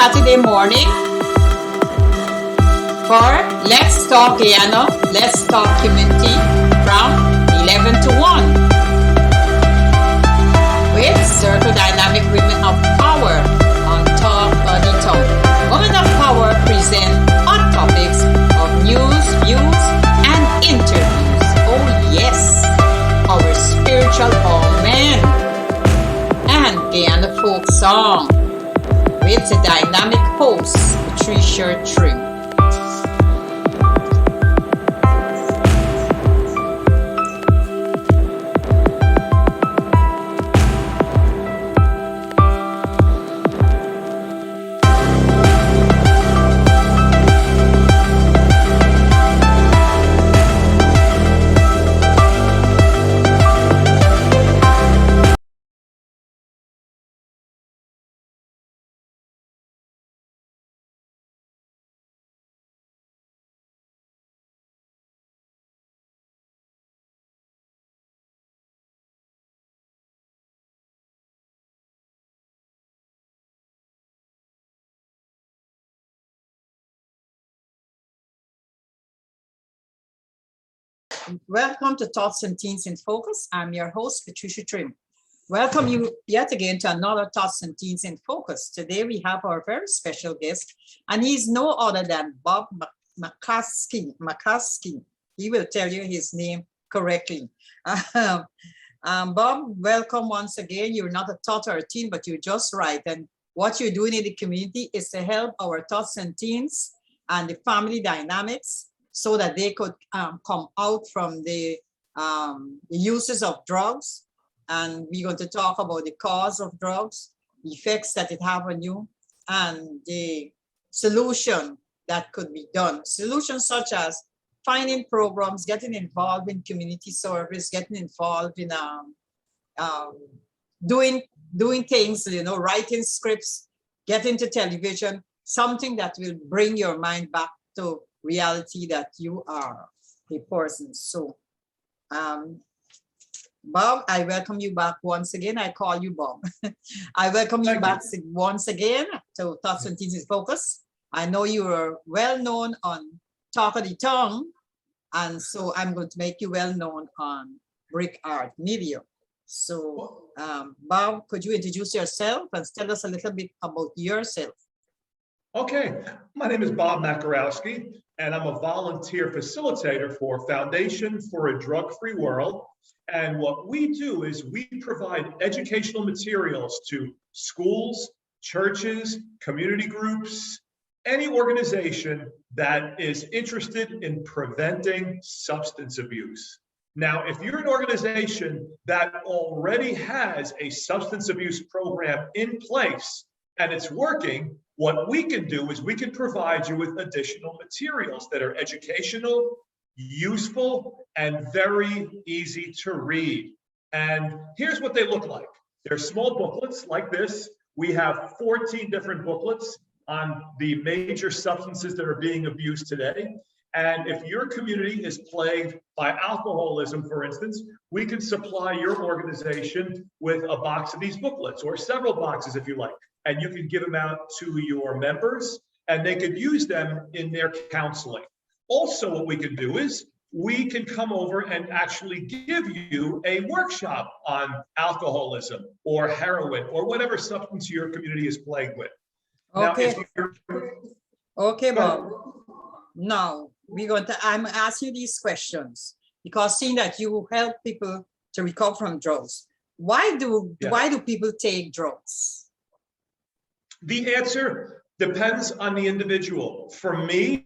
Saturday morning for Let's Talk Guyana, Let's Talk Community from 11 to 1 with Circle Dynamic Women of Power on Talk the Talk. Women of Power present hot topics of news, views, and interviews. Oh yes, our spiritual men and Guyana folk song with the dynamic host, Patricia Trim. Welcome to Tots and Teens in Focus. I'm your host, Patricia Trim. Welcome you yet again to another Tots and Teens in Focus. Today we have our very special guest, and he's no other than Bob McCaskey. He will tell you his name correctly. Bob, welcome once again. You're not a tot or a teen, but you're just right. And what you're doing in the community is to help our tots and teens and the family dynamics so that they could come out from the uses of drugs. And we're going to talk about the cause of drugs, the effects that it have on you, and the solution that could be done. Solutions such as finding programs, getting involved in community service, getting involved in doing things, writing scripts, getting to television, something that will bring your mind back to reality that you are a person. So, Bob, I welcome you back once again. I call you Bob. I welcome you back once again to Tots and Teens in Focus. I know you are well known on Talk of the Tongue, and so I'm going to make you well known on Brick Art Media. So, Bob, could you introduce yourself and tell us a little bit about yourself? Okay, my name is Bob Makarowski, and I'm a volunteer facilitator for Foundation for a Drug-Free World. And what we do is we provide educational materials to schools, churches, community groups, any organization that is interested in preventing substance abuse. Now, if you're an organization that already has a substance abuse program in place and it's working, what we can do is we can provide you with additional materials that are educational, useful, and very easy to read. And here's what they look like. They're small booklets like this. We have 14 different booklets on the major substances that are being abused today. And if your community is plagued by alcoholism, for instance, we can supply your organization with a box of these booklets, or several boxes if you like. And you can give them out to your members and they could use them in their counseling. Also, what we can do is we can come over and actually give you a workshop on alcoholism or heroin or whatever substance your community is plagued with. Okay. Now, okay, Bob. Now I'm asking you these questions because seeing that you help people to recover from drugs, why do people take drugs? The answer depends on the individual. For me,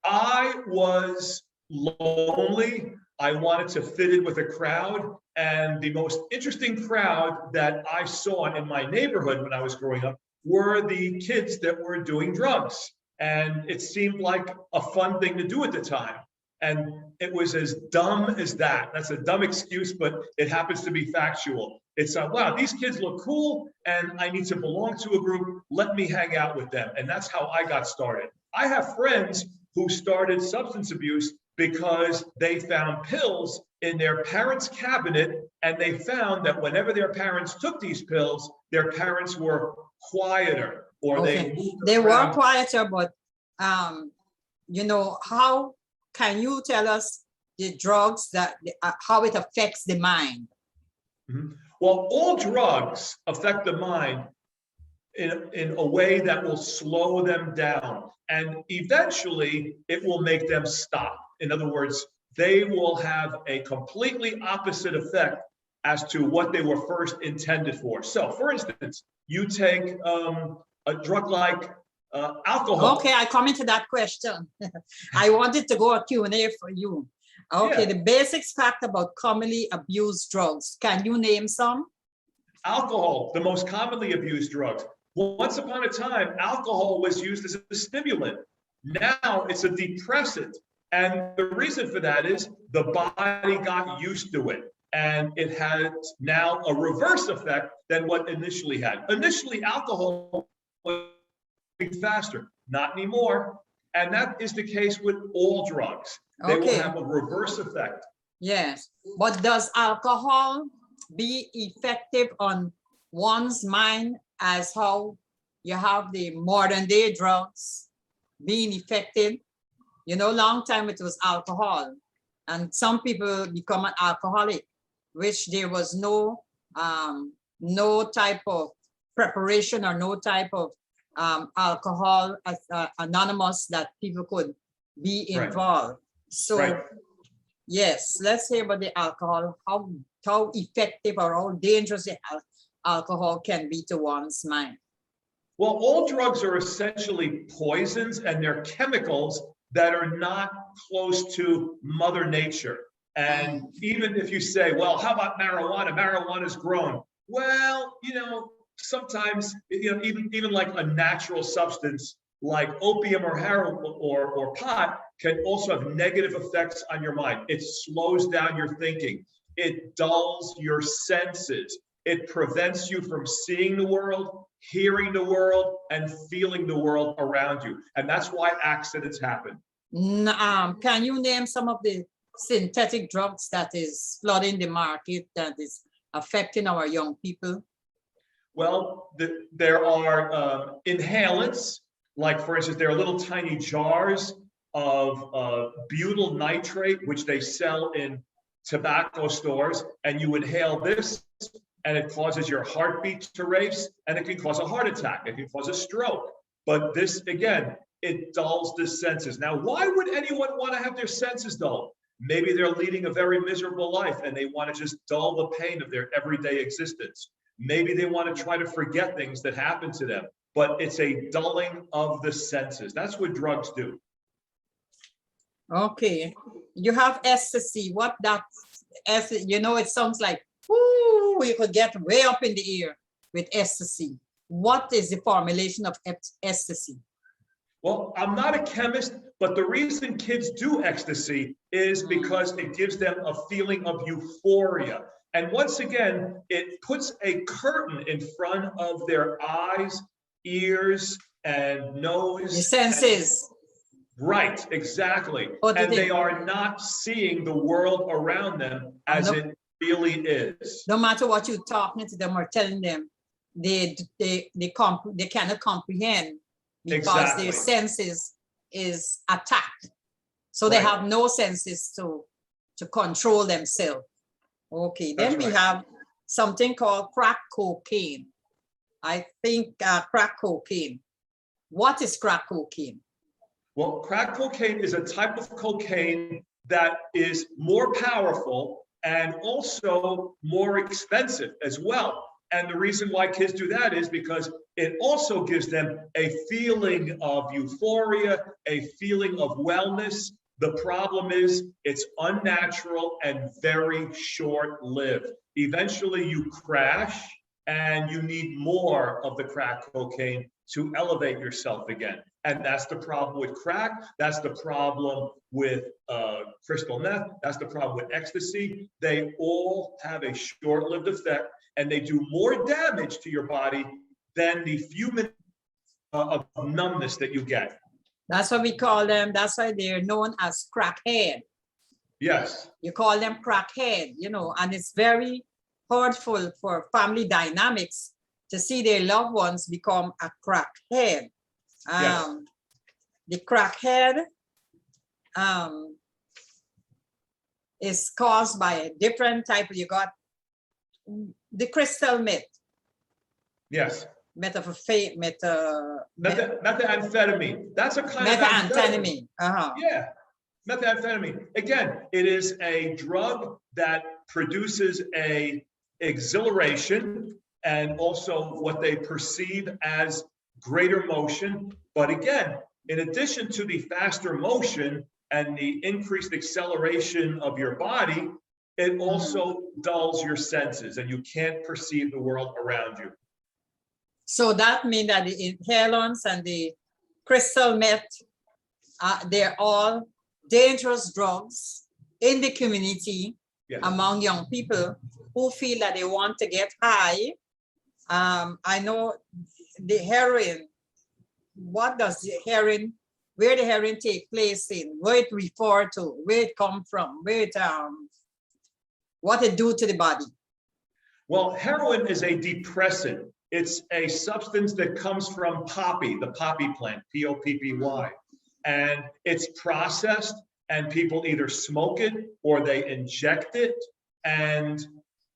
I was lonely. I wanted to fit in with a crowd. And the most interesting crowd that I saw in my neighborhood when I was growing up were the kids that were doing drugs. And it seemed like a fun thing to do at the time. And it was as dumb as that. That's a dumb excuse, but it happens to be factual. It's wow, these kids look cool and I need to belong to a group. Let me hang out with them. And that's how I got started. I have friends who started substance abuse because they found pills in their parents' cabinet, and they found that whenever their parents took these pills, their parents were quieter, or Okay. they move They were around. quieter, but you know, how can you tell us the drugs that how it affects the mind? Mhm. Well, all drugs affect the mind in a way that will slow them down. And eventually it will make them stop. In other words, they will have a completely opposite effect as to what they were first intended for. So, for instance, you take a drug like alcohol. Okay, I come into that question. I wanted to go a Q&A for you. Okay, Yeah. the basics fact about commonly abused drugs. Can you name some? Alcohol, the most commonly abused drugs. Once upon a time, alcohol was used as a stimulant. Now it's a depressant. And the reason for that is the body got used to it. And it has now a reverse effect than what initially had. Initially, alcohol was faster, not anymore. And that is the case with all drugs. They will Okay. have a reverse effect. Yes, but does alcohol be effective on one's mind as how you have the modern day drugs being effective? You know, long time it was alcohol, and some people become an alcoholic, which there was no type of preparation or no type of alcohol anonymous that people could be Right. involved. So. Right. Yes, let's say about the alcohol, how effective or how dangerous the alcohol can be to one's mind. Well, all drugs are essentially poisons, and they're chemicals that are not close to Mother Nature. And even if you say, well, how about marijuana? Marijuana's grown. Well, you know, sometimes, you know, even like a natural substance like opium or heroin or pot can also have negative effects on your mind. It slows down your thinking. It dulls your senses. It prevents you from seeing the world, hearing the world, and feeling the world around you. And that's why accidents happen. Can you name some of the synthetic drugs that is flooding the market that is affecting our young people? Well, there are inhalants, like for instance, there are little tiny jars of butyl nitrate, which they sell in tobacco stores, and you inhale this, and it causes your heartbeat to race, and it can cause a heart attack, it can cause a stroke. But this, again, it dulls the senses. Now, why would anyone want to have their senses dulled? Maybe they're leading a very miserable life and they want to just dull the pain of their everyday existence. Maybe they want to try to forget things that happen to them, but it's a dulling of the senses. That's what drugs do. Okay, you have ecstasy. What that, you know, it sounds like, whoo, you could get way up in the air with ecstasy. What is the formulation of ecstasy? Well, I'm not a chemist, but the reason kids do ecstasy is because it gives them a feeling of euphoria. And once again, it puts a curtain in front of their eyes, ears, and nose. The senses. Right, exactly. And they are not seeing the world around them as it really is. No matter what you're talking to them or telling them, they cannot comprehend because their senses is attacked. So they have no senses to control themselves. Okay, then we have something called crack cocaine. I think crack cocaine. What is crack cocaine? Well, crack cocaine is a type of cocaine that is more powerful and also more expensive as well. And the reason why kids do that is because it also gives them a feeling of euphoria, a feeling of wellness. The problem is it's unnatural and very short-lived. Eventually you crash and you need more of the crack cocaine to elevate yourself again. And that's the problem with crack. That's the problem with crystal meth. That's the problem with ecstasy. They all have a short-lived effect, and they do more damage to your body than the few minutes of numbness that you get. That's what we call them. That's why they're known as crackhead. Yes. You call them crackhead, you know, and it's very hurtful for family dynamics to see their loved ones become a crackhead. Yes. The crackhead is caused by a different type. You got the crystal meth. Yes. Methamphetamine. Methamphetamine. That's a kind of Methamphetamine. Yeah. Methamphetamine. Again, it is a drug that produces a exhilaration and also what they perceive as greater motion. But again, in addition to the faster motion and the increased acceleration of your body, it also dulls your senses and you can't perceive the world around you. So that means that the inhalants and the crystal meth, they're all dangerous drugs in the community. Yes. Among young people who feel that they want to get high. I know the heroin, what does the heroin, where the heroin take place in, where it refer to, where it come from, where it, what it do to the body? Well, heroin is a depressant. It's a substance that comes from poppy, the poppy plant, P-O-P-P-Y. And it's processed and people either smoke it or they inject it. And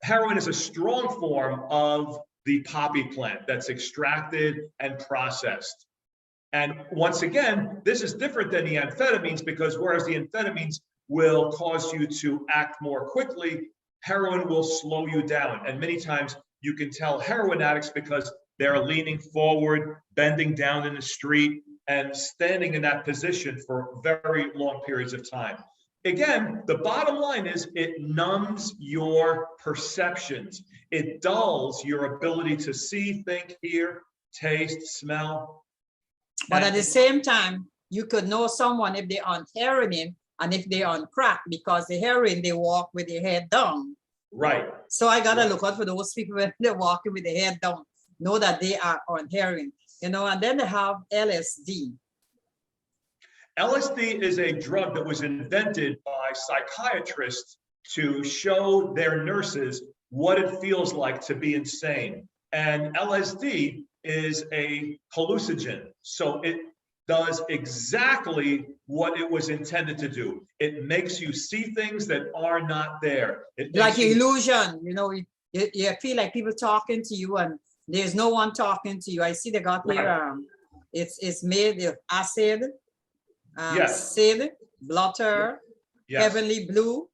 heroin is a strong form of the poppy plant that's extracted and processed. And once again, this is different than the amphetamines because whereas the amphetamines will cause you to act more quickly, heroin will slow you down. And many times you can tell heroin addicts because they're leaning forward, bending down in the street, and standing in that position for very long periods of time. Again, the bottom line is it numbs your perceptions. It dulls your ability to see, think, hear, taste, smell. But at the same time, you could know someone if they're on heroin and if they're on crack because the heroin, they walk with their head down. Right. So I gotta look out for those people when they're walking with their head down, know that they are on heroin, you know, and then they have LSD. LSD is a drug that was invented by psychiatrists to show their nurses what it feels like to be insane. And LSD is a hallucinogen. So it does exactly what it was intended to do. It makes you see things that are not there. Like illusion, you know, you feel like people talking to you and there's no one talking to you. I see they got here, it's made of acid, yes. Sid, blotter, yes. heavenly blue.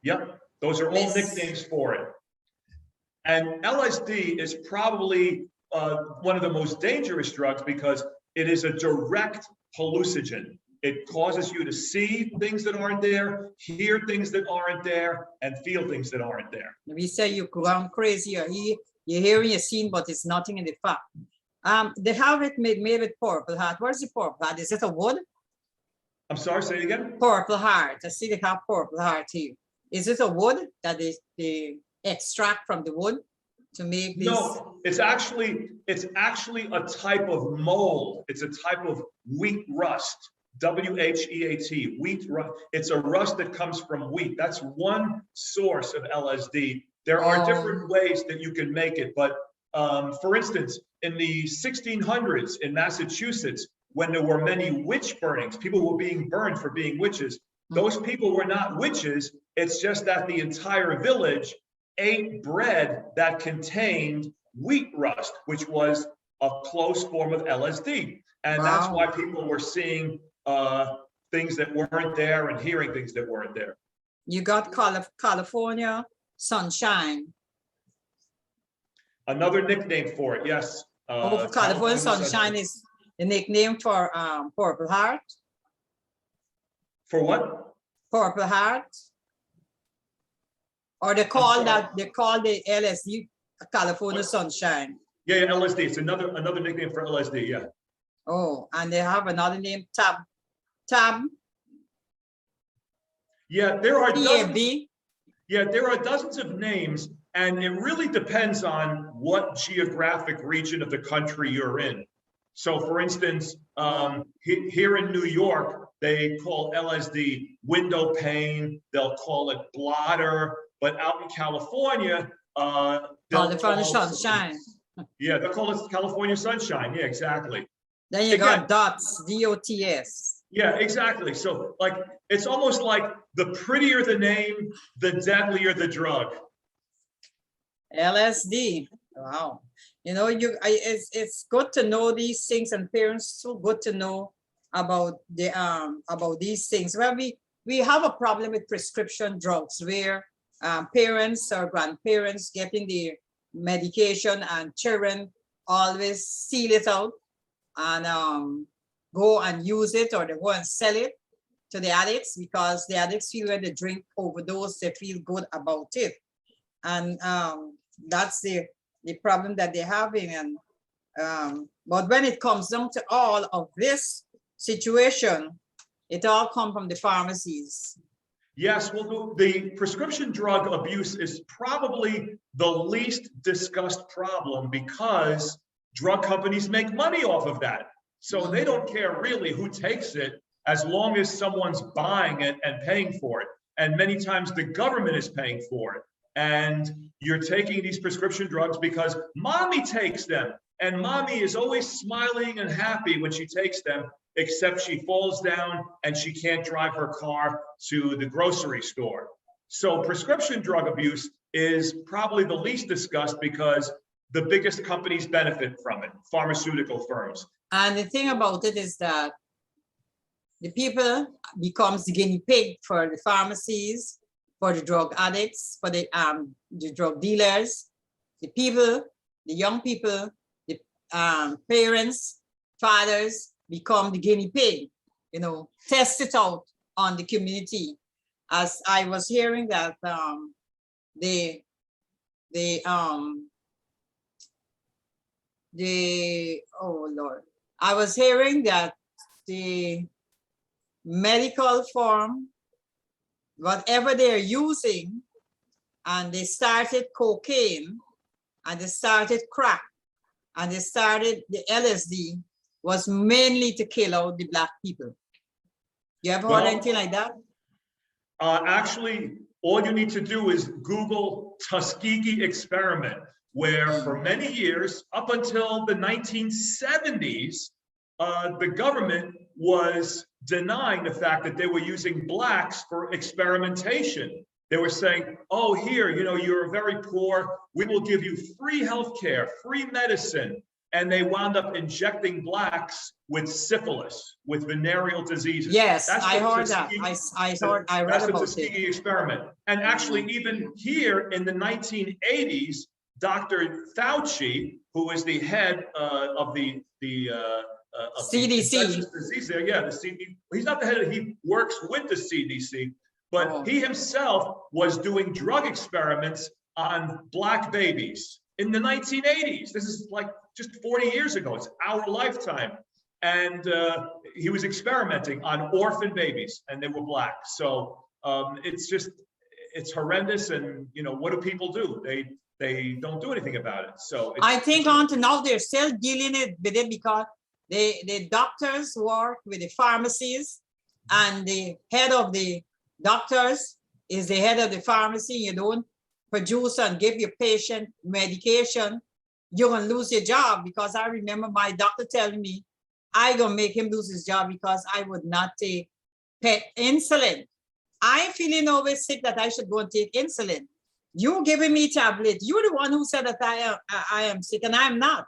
Yep, those are all nicknames for it. And LSD is probably one of the most dangerous drugs because it is a direct hallucinogen. It causes you to see things that aren't there, hear things that aren't there, and feel things that aren't there. We say you gone crazy, you're hearing, you're seeing, but it's nothing in the fact. They have it made with purple heart. Where's the purple heart? Is it a wood? I'm sorry, say it again. Purple heart. I see they have purple heart here. Is it a wood that they extract from the wood to make this? No, it's actually a type of mold. It's a type of wheat rust. W-H-E-A-T, wheat rust. It's a rust that comes from wheat. That's one source of LSD. There are different ways that you can make it, but for instance, in the 1600s in Massachusetts, when there were many witch burnings, people were being burned for being witches. Those people were not witches. It's just that the entire village ate bread that contained wheat rust, which was a close form of LSD. And that's why people were seeing things that weren't there and hearing things that weren't there. You got California sunshine. Another nickname for it, yes. California sunshine is the nickname for Purple Heart. For what? Purple Heart. Or they call the LSD California sunshine. Yeah, LSD. It's another nickname for LSD, yeah. Oh, and they have another name, Tab. Yeah, there are dozens. Yeah, there are dozens of names, and it really depends on what geographic region of the country you're in. So, for instance, here in New York, they call LSD window pane. They'll call it blotter. But out in California, California sunshine. Yeah, they call it California sunshine. Yeah, exactly. Then you Again, got DOTS, DOTS. yeah, exactly. So like, it's almost like the prettier the name, the deadlier the drug. LSD. Wow. You know, it's good to know these things, and parents so good to know about these things. Well, we have a problem with prescription drugs where parents or grandparents getting the medication and children always seal it out and go and use it, or they go and sell it to the addicts, because the addicts feel when they drink overdose, they feel good about it. And that's the problem that they're having. And but when it comes down to all of this situation, it all comes from the pharmacies. Yes, well, the prescription drug abuse is probably the least discussed problem because drug companies make money off of that. So they don't care really who takes it, as long as someone's buying it and paying for it. And many times the government is paying for it. And you're taking these prescription drugs because mommy takes them. And mommy is always smiling and happy when she takes them, except she falls down and she can't drive her car to the grocery store. So prescription drug abuse is probably the least discussed because the biggest companies benefit from it, pharmaceutical firms. And the thing about it is that the people becomes the guinea pig for the pharmacies, for the drug addicts, for the drug dealers, the people, the young people, the parents, fathers become the guinea pig, you know, test it out on the community. As I was hearing that oh Lord, I was hearing that the medical form, whatever they're using, and they started cocaine, and they started crack, and they started the LSD, was mainly to kill out the Black people. You ever heard anything like that? Actually, all you need to do is Google Tuskegee experiment, where for many years, up until the 1970s, the government was denying the fact that they were using Blacks for experimentation. They were saying, oh, here, you know, you're very poor. We will give you free healthcare, free medicine. And they wound up injecting Blacks with syphilis, with venereal diseases. Yes, that's I heard that. I read about it. That's the Tuskegee experiment. And actually, even here in the 1980s, Dr. Fauci, who is the head of the CDC. The disease there, yeah, the CDC. He's not the head. He works with the CDC, but he himself was doing drug experiments on Black babies in the 1980s. This is like just 40 years ago. It's our lifetime. And he was experimenting on orphan babies, and they were Black. So it's horrendous. And, you know, what do people do? They don't do anything about it. So I think until now they're still dealing with it because the doctors work with the pharmacies, and the head of the doctors is the head of the pharmacy. You don't produce and give your patient medication, you're gonna lose your job. Because I remember my doctor telling me I gonna make him lose his job because I would not take insulin. I'm feeling always sick that I should go and take insulin. You giving me tablet. You're the one who said that I am sick, and I'm not.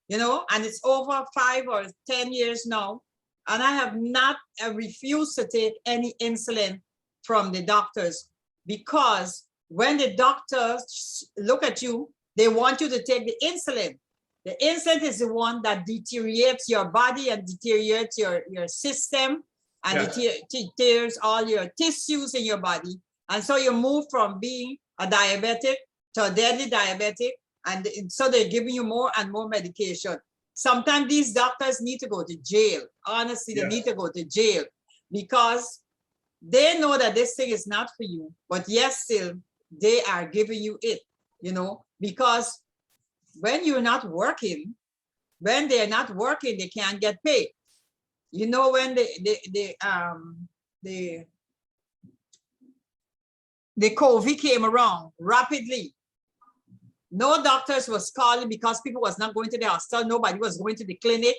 You know, and it's over 5 or 10 years now, and I have not refused to take any insulin from the doctors, because when the doctors look at you, they want you to take the insulin. The insulin is the one that deteriorates your body and deteriorates your system, and deteriorates all your tissues in your body. And so you move from being a diabetic to a deadly diabetic, and so they're giving you more and more medication. Sometimes these doctors need to go to jail. Honestly, they need to go to jail, because they know that this thing is not for you, but yes, still they are giving you it, you know, because when you're not working, when they're not working, they can't get paid. You know, when the COVID came around rapidly, No doctors was calling because people was not going to the hospital. Nobody was going to the clinic,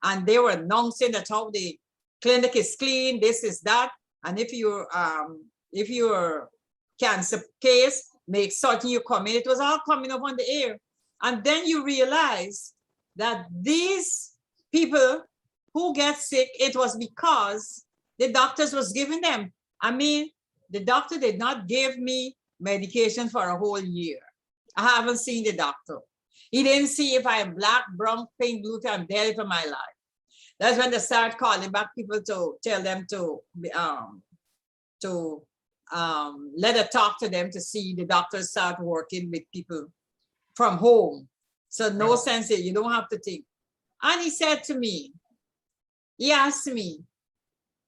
and they were announcing that how the clinic is clean, this is that. And if your cancer case, make certain you come in. It was all coming up on the air. And then you realize that these people who get sick, it was because the doctors was giving them. I mean, the doctor did not give me medication for a whole year. I haven't seen the doctor. He didn't see if I am black, brown, pink, blue, I'm dead for my life. That's when they start calling back people to tell them to let her talk to them to see the doctors start working with people from home. So no sense here, you don't have to think. And he said to me, he asked me,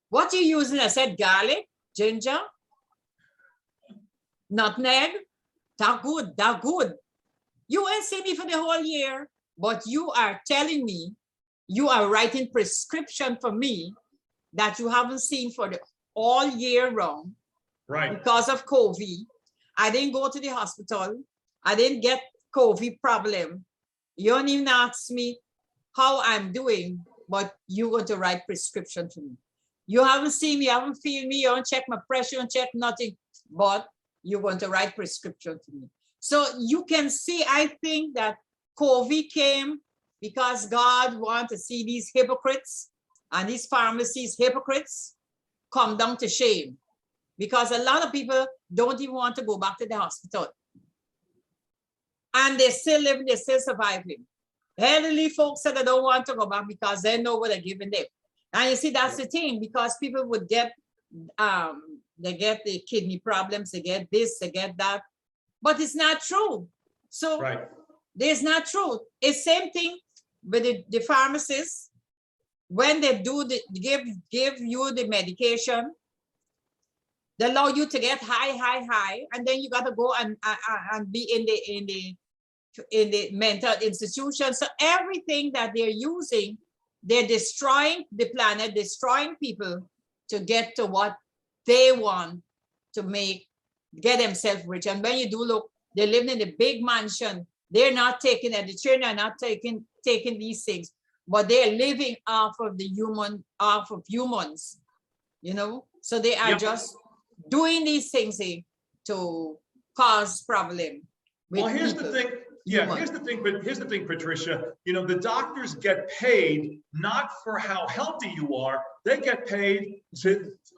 what you using? I said, garlic, ginger, nutmeg. That good, that good. You ain't see me for the whole year, but you are telling me, you are writing prescription for me that you haven't seen for the all year round. Right. Because of COVID. I didn't go to the hospital. I didn't get COVID problem. You don't even ask me how I'm doing, but you're going to write prescription for me. You haven't seen me, you haven't feel me, you don't check my pressure, you don't check nothing, but you're going to write prescription for me. So you can see, I think that COVID came because God wanted to see these hypocrites and these pharmacies hypocrites come down to shame. Because a lot of people don't even want to go back to the hospital. And they're still living, they're still surviving. Elderly folks said they don't want to go back because they know what they're giving them. And you see, that's the thing, because people would get, they get the kidney problems, they get this, they get that. But it's not true. So there's not true. It's same thing with the pharmacists. When they do give you the medication, they allow you to get high, and then you got to go and be in the mental institution. So everything that they're using, they're destroying the planet, destroying people to get to what they want to get themselves rich. And when you do look, they're living in a big mansion. They're not taking it. The children are not taking these things, but they're living off of humans, you know. So they are just doing these things to cause problem. Well, here's the thing. Yeah, here's the thing, Patricia. You know, the doctors get paid not for how healthy you are. They get paid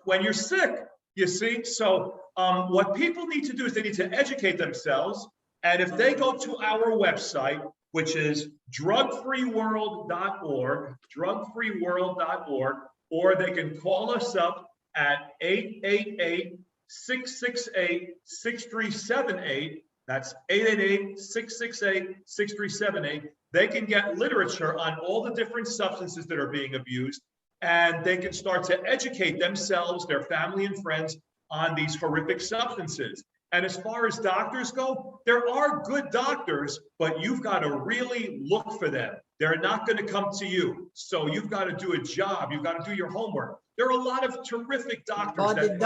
when you're sick, you see. So what people need to do is they need to educate themselves. And if they go to our website, which is drugfreeworld.org, drugfreeworld.org, or they can call us up at 888-668-6378. That's 888-668-6378. They can get literature on all the different substances that are being abused, and they can start to educate themselves, their family and friends on these horrific substances. And as far as doctors go, there are good doctors, but you've got to really look for them. They're not going to come to you. So you've got to do a job. You've got to do your homework. There are a lot of terrific doctors. But the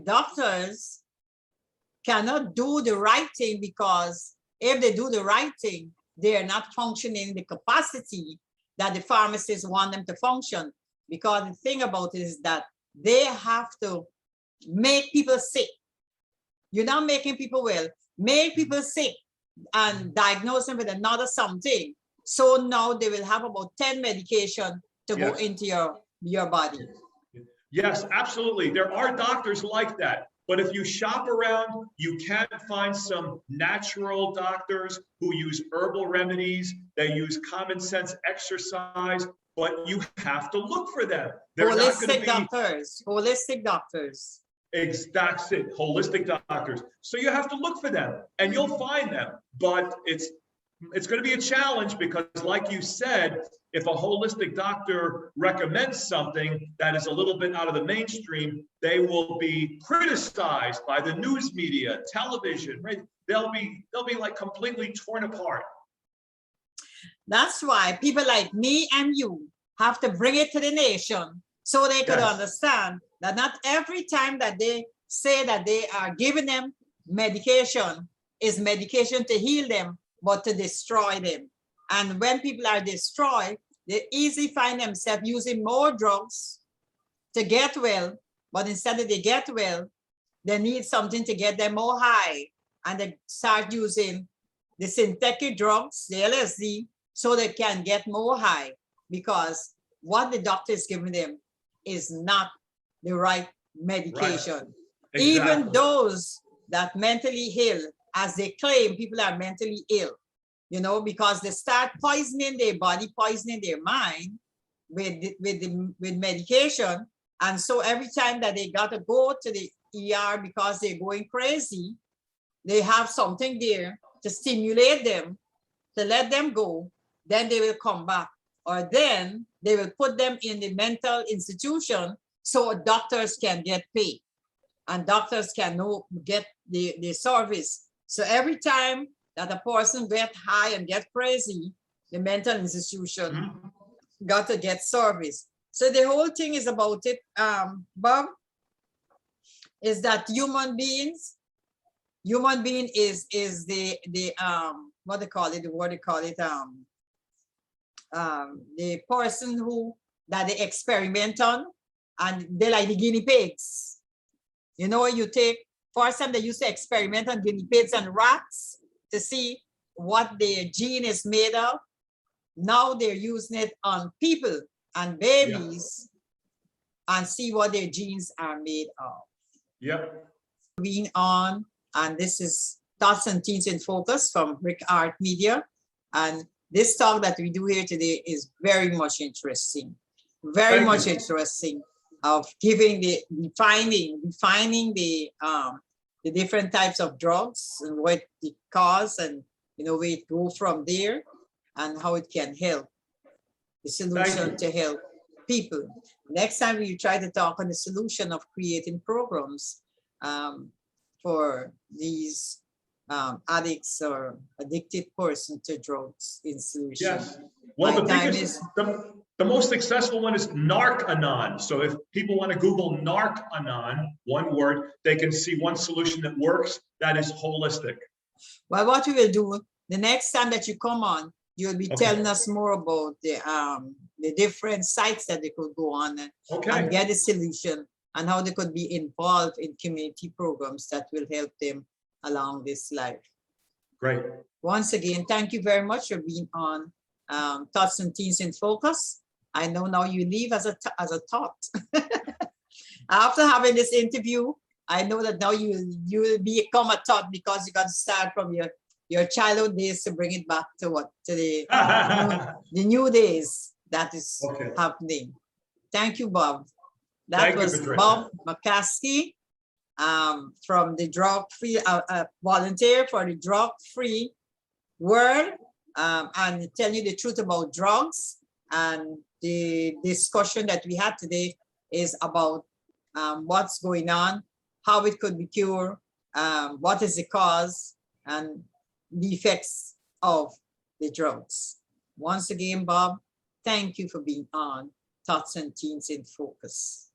doctors cannot do the right thing, because if they do the right thing, they are not functioning in the capacity that the pharmacists want them to function. Because the thing about it is that they have to make people sick. You're not making people well. Make people sick and diagnose them with another something. So now they will have about 10 medication to go into your body. Yes, absolutely. There are doctors like that. But if you shop around, you can find some natural doctors who use herbal remedies. They use common sense exercise, but you have to look for them. They're holistic doctors. Holistic doctors. That's it, holistic doctors. So you have to look for them, and you'll find them. But it's going to be a challenge because, like you said, if a holistic doctor recommends something that is a little bit out of the mainstream, they will be criticized by the news media, television, right? They'll be like completely torn apart. That's why people like me and you have to bring it to the nation so they could understand that not every time that they say that they are giving them medication, is medication to heal them, but to destroy them. And when people are destroyed, they easily find themselves using more drugs to get well, but instead of they get well, they need something to get them more high, and they start using the synthetic drugs, the LSD, so they can get more high, because what the doctor is giving them is not the right medication. Right. Exactly. Even those that mentally ill, as they claim people are mentally ill, you know, because they start poisoning their body, poisoning their mind with medication. And so every time that they got to go to the ER because they're going crazy, they have something there to stimulate them, to let them go, then they will come back. Or then they will put them in the mental institution so doctors can get paid and doctors can get the service. So every time that a person get high and get crazy, the mental institution got to get service. So the whole thing is about it, Bob, is that human being is the what they call it, the person who that they experiment on, and they're like the guinea pigs. You know, you take, first time they used to experiment on guinea pigs and rats to see what their gene is made of. Now they're using it on people and babies, and see what their genes are made of. Yep. Being on, and this is Tots and Teens in Focus from Rick Art Media. And this talk that we do here today is very much interesting, very much interesting, of giving defining the different types of drugs and what it causes, and you know, we go from there and how it can help, the solution to help people. Next time we try to talk on the solution of creating programs for these addicts or addicted person to drugs in solution. Yes. Well, the most successful one is Narc-Anon. So if people want to Google Narc-Anon, one word, they can see one solution that works that is holistic. Well, what we will do, the next time that you come on, you'll be telling us more about the different sites that they could go on and get a solution, and how they could be involved in community programs that will help them along this life. Great. Once again, thank you very much for being on Tots and Teens in Focus. I know now you leave as a tot. After having this interview, I know that now you will become a tot, because you got to start from your childhood days to bring it back to the new days that is happening. Thank you, Bob. That was Bob McCaskey from the drug-free, volunteer for the drug-free world, and tell you the truth about drugs. And the discussion that we had today is about what's going on, how it could be cured, what is the cause, and the effects of the drugs. Once again, Bob, thank you for being on Tots and Teens in Focus.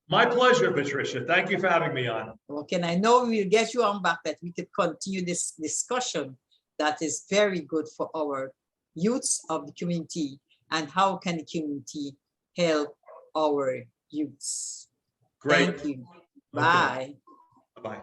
My pleasure, Patricia. Thank you for having me on. Okay, and I know we'll get you on back, that we could continue this discussion that is very good for our youths of the community, and how can the community help our youths. Great. Thank you. Bye. Bye-bye.